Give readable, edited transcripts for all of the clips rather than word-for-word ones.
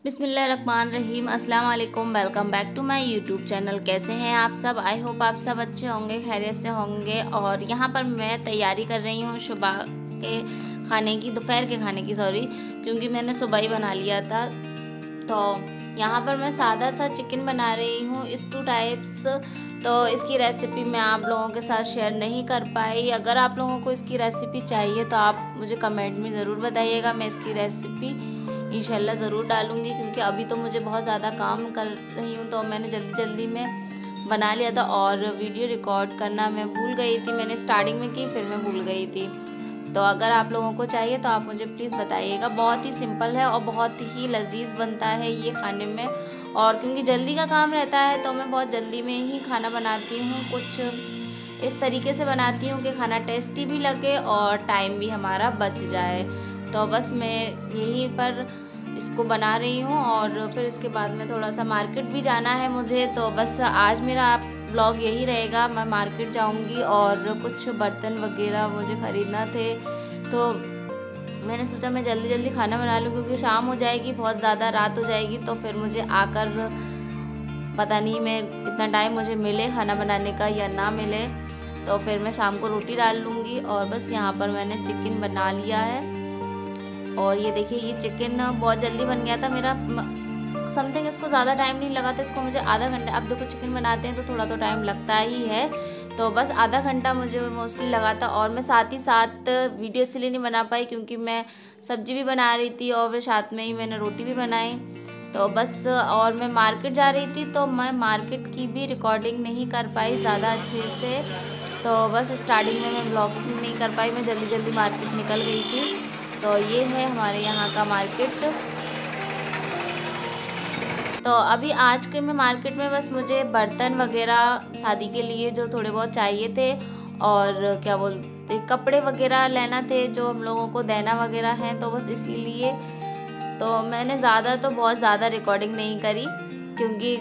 बिस्मिल्लाहिर्रहमानिर्रहीम। अस्सलाम वालेकुम। Welcome back to my YouTube channel. कैसे हैं आप सब? आई होप आप सब अच्छे होंगे, खैरियत से होंगे। और यहाँ पर मैं तैयारी कर रही हूँ सुबह के खाने की, दोपहर के खाने की सॉरी, क्योंकि मैंने सुबह ही बना लिया था। तो यहाँ पर मैं सादा सा चिकन बना रही हूँ, स्टू टाइप्स। तो इसकी रेसिपी मैं आप लोगों के साथ शेयर नहीं कर पाई। अगर आप लोगों को इसकी रेसिपी चाहिए तो आप मुझे कमेंट में ज़रूर बताइएगा। मैं इसकी रेसिपी इंशाल्लाह ज़रूर डालूँगी, क्योंकि अभी तो मुझे बहुत ज़्यादा काम कर रही हूँ, तो मैंने जल्दी में बना लिया था। और वीडियो रिकॉर्ड करना मैं भूल गई थी, मैंने स्टार्टिंग में की फिर मैं भूल गई थी। तो अगर आप लोगों को चाहिए तो आप मुझे प्लीज़ बताइएगा। बहुत ही सिंपल है और बहुत ही लजीज बनता है ये खाने में। और क्योंकि जल्दी का काम रहता है तो मैं बहुत जल्दी में ही खाना बनाती हूँ। कुछ इस तरीके से बनाती हूँ कि खाना टेस्टी भी लगे और टाइम भी हमारा बच जाए। तो बस मैं यहीं पर इसको बना रही हूँ। और फिर इसके बाद में थोड़ा सा मार्केट भी जाना है मुझे। तो बस आज मेरा व्लॉग यही रहेगा। मैं मार्केट जाऊंगी और कुछ बर्तन वगैरह मुझे ख़रीदना थे, तो मैंने सोचा मैं जल्दी खाना बना लूँ, क्योंकि शाम हो जाएगी, बहुत ज़्यादा रात हो जाएगी। तो फिर मुझे आकर पता नहीं मैं इतना टाइम मुझे मिले खाना बनाने का या ना मिले, तो फिर मैं शाम को रोटी डाल लूँगी। और बस यहाँ पर मैंने चिकन बना लिया है। और ये देखिए, ये चिकन बहुत जल्दी बन गया था मेरा। समथिंग इसको ज़्यादा टाइम नहीं लगा था, इसको मुझे आधा घंटा। अब देखो चिकन बनाते हैं तो थोड़ा तो टाइम लगता ही है, तो बस आधा घंटा मुझे मोस्टली लगा था। और मैं साथ ही साथ वीडियो इसलिए नहीं बना पाई क्योंकि मैं सब्जी भी बना रही थी और फिर साथ में ही मैंने रोटी भी बनाई। तो बस, और मैं मार्केट जा रही थी तो मैं मार्केट की भी रिकॉर्डिंग नहीं कर पाई ज़्यादा अच्छे से। तो बस स्टार्टिंग में मैं ब्लॉगिंग नहीं कर पाई, मैं जल्दी मार्केट निकल गई थी। तो ये है हमारे यहाँ का मार्केट। तो अभी आज के मैं मार्केट में बस मुझे बर्तन वगैरह शादी के लिए जो थोड़े बहुत चाहिए थे, और क्या बोलते कपड़े वगैरह लेना थे जो हम लोगों को देना वगैरह हैं। तो बस इसीलिए तो मैंने बहुत ज़्यादा रिकॉर्डिंग नहीं करी, क्योंकि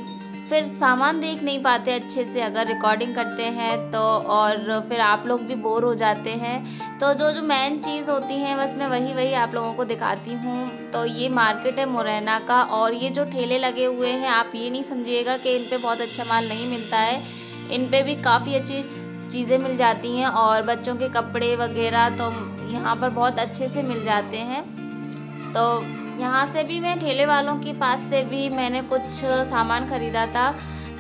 फिर सामान देख नहीं पाते अच्छे से अगर रिकॉर्डिंग करते हैं तो, और फिर आप लोग भी बोर हो जाते हैं। तो जो मेन चीज़ होती है बस मैं वही आप लोगों को दिखाती हूँ। तो ये मार्केट है मुरैना का, और ये जो ठेले लगे हुए हैं आप ये नहीं समझिएगा कि इन पे बहुत अच्छा माल नहीं मिलता है। इन पे भी काफ़ी अच्छी चीज़ें मिल जाती हैं, और बच्चों के कपड़े वगैरह तो यहाँ पर बहुत अच्छे से मिल जाते हैं। तो यहाँ से भी मैं ठेले वालों के पास से भी मैंने कुछ सामान ख़रीदा था।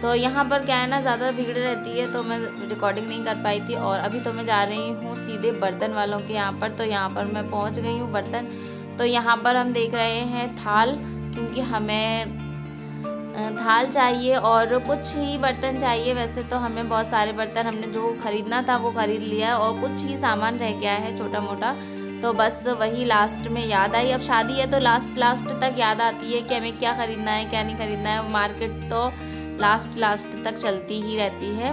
तो यहाँ पर क्या है ना, ज़्यादा भीड़ रहती है तो मैं रिकॉर्डिंग नहीं कर पाई थी। और अभी तो मैं जा रही हूँ सीधे बर्तन वालों के यहाँ पर। तो यहाँ पर मैं पहुँच गई हूँ बर्तन। तो यहाँ पर हम देख रहे हैं थाल, क्योंकि हमें थाल चाहिए और कुछ ही बर्तन चाहिए। वैसे तो हमें बहुत सारे बर्तन, हमने जो ख़रीदना था वो ख़रीद लिया और कुछ ही सामान रह गया है छोटा मोटा। तो बस वही लास्ट में याद आई। अब शादी है तो लास्ट तक याद आती है कि हमें क्या ख़रीदना है क्या नहीं ख़रीदना है। मार्केट तो लास्ट तक चलती ही रहती है।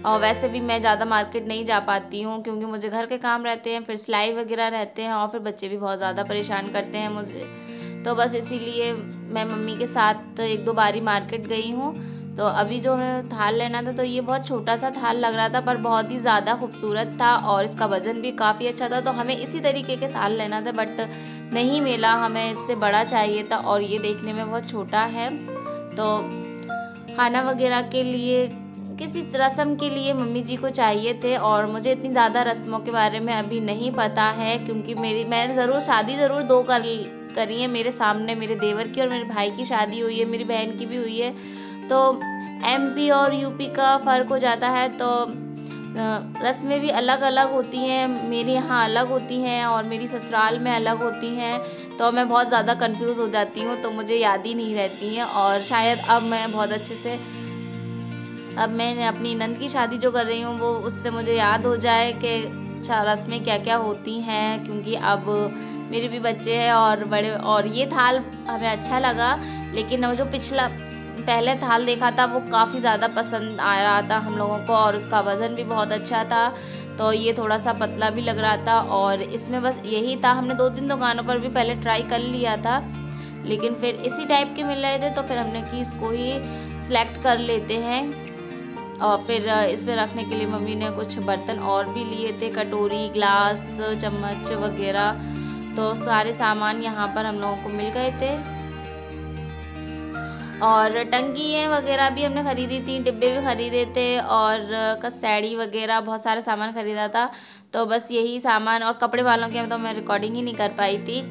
और वैसे भी मैं ज़्यादा मार्केट नहीं जा पाती हूँ, क्योंकि मुझे घर के काम रहते हैं, फिर सिलाई वगैरह रहते हैं, और फिर बच्चे भी बहुत ज़्यादा परेशान करते हैं मुझे। तो बस इसीलिए मैं मम्मी के साथ 1-2 बारी मार्केट गई हूँ। तो अभी जो है थाल लेना था, तो ये बहुत छोटा सा थाल लग रहा था पर बहुत ही ज़्यादा खूबसूरत था, और इसका वज़न भी काफ़ी अच्छा था। तो हमें इसी तरीके के थाल लेना था, बट नहीं मिला, हमें इससे बड़ा चाहिए था, और ये देखने में बहुत छोटा है। तो खाना वगैरह के लिए, किसी रस्म के लिए मम्मी जी को चाहिए थे, और मुझे इतनी ज़्यादा रस्मों के बारे में अभी नहीं पता है, क्योंकि मैंने शादी ज़रूर 2 करी है मेरे सामने। मेरे देवर की और मेरे भाई की शादी हुई है, मेरी बहन की भी हुई है। तो एमपी और यूपी का फ़र्क हो जाता है, तो रस्में भी अलग अलग होती हैं। मेरे यहाँ अलग होती हैं और मेरी ससुराल में अलग होती हैं। तो मैं बहुत ज़्यादा कंफ्यूज हो जाती हूँ, तो मुझे याद ही नहीं रहती हैं। और शायद अब मैं बहुत अच्छे से, अब मैंने अपनी नंद की शादी जो कर रही हूँ वो उससे मुझे याद हो जाए कि रस्में क्या क्या होती हैं, क्योंकि अब मेरे भी बच्चे हैं और बड़े। और ये थाल हमें अच्छा लगा, लेकिन वो जो पहले थाल देखा था वो काफ़ी ज़्यादा पसंद आ रहा था हम लोगों को, और उसका वज़न भी बहुत अच्छा था। तो ये थोड़ा सा पतला भी लग रहा था, और इसमें बस यही था। हमने 2-3 दुकानों पर भी पहले ट्राई कर लिया था, लेकिन फिर इसी टाइप के मिल रहे थे, तो फिर हमने कि इसको ही सिलेक्ट कर लेते हैं। और फिर इस पर रखने के लिए मम्मी ने कुछ बर्तन और भी लिए थे, कटोरी, ग्लास, चम्मच वगैरह। तो सारे सामान यहाँ पर हम लोगों को मिल गए थे। और टंकी वगैरह भी हमने ख़रीदी थी, डिब्बे भी ख़रीदे थे और कसैड़ी वगैरह बहुत सारा सामान ख़रीदा था। तो बस यही सामान, और कपड़े वालों के तो मैं रिकॉर्डिंग ही नहीं कर पाई थी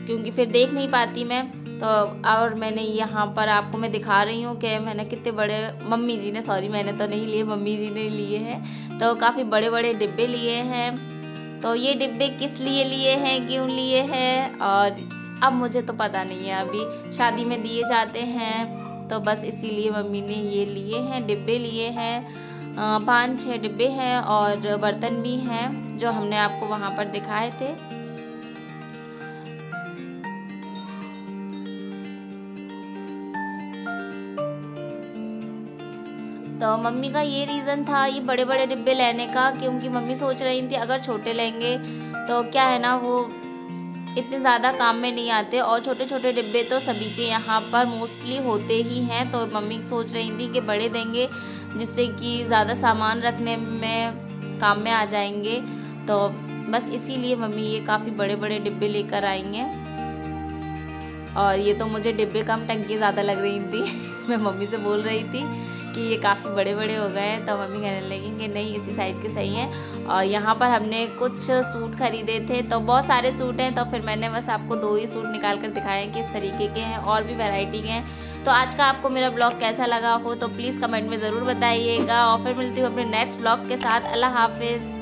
क्योंकि फिर देख नहीं पाती मैं। तो और मैंने यहाँ पर आपको मैं दिखा रही हूँ कि मैंने कितने बड़े, मम्मी जी ने, सॉरी मैंने तो नहीं लिए, मम्मी जी ने लिए हैं। तो काफ़ी बड़े बड़े डिब्बे लिए हैं। तो ये डिब्बे किस लिए लिए हैं, क्यों लिए हैं, और अब मुझे तो पता नहीं है, अभी शादी में दिए जाते हैं तो बस इसीलिए मम्मी ने ये लिए हैं, डिब्बे लिए हैं। 5-6 डिब्बे हैं और बर्तन भी हैं जो हमने आपको वहाँ पर दिखाए थे। तो मम्मी का ये रीज़न था ये बड़े बड़े डिब्बे लेने का, क्योंकि मम्मी सोच रही थी अगर छोटे लेंगे तो क्या है ना, वो इतने ज़्यादा काम में नहीं आते, और छोटे छोटे डिब्बे तो सभी के यहाँ पर मोस्टली होते ही हैं। तो मम्मी सोच रही थी कि बड़े देंगे जिससे कि ज़्यादा सामान रखने में काम में आ जाएंगे। तो बस इसीलिए मम्मी ये काफ़ी बड़े बड़े डिब्बे लेकर आई हैं। और ये तो मुझे डिब्बे कम टंकी ज़्यादा लग रही थी मैं मम्मी से बोल रही थी कि ये काफ़ी बड़े बड़े हो गए हैं, तो मम्मी कहने लगी कि नहीं इसी साइज़ के सही हैं। और यहाँ पर हमने कुछ सूट खरीदे थे, तो बहुत सारे सूट हैं, तो फिर मैंने बस आपको 2 ही सूट निकाल कर दिखाए हैं कि इस तरीके के हैं, और भी वैरायटी के हैं। तो आज का आपको मेरा ब्लॉग कैसा लगा हो तो प्लीज़ कमेंट में ज़रूर बताइएगा, और फिर मिलती हूँ अपने नेक्स्ट ब्लॉग के साथ। अल्लाह हाफिज़।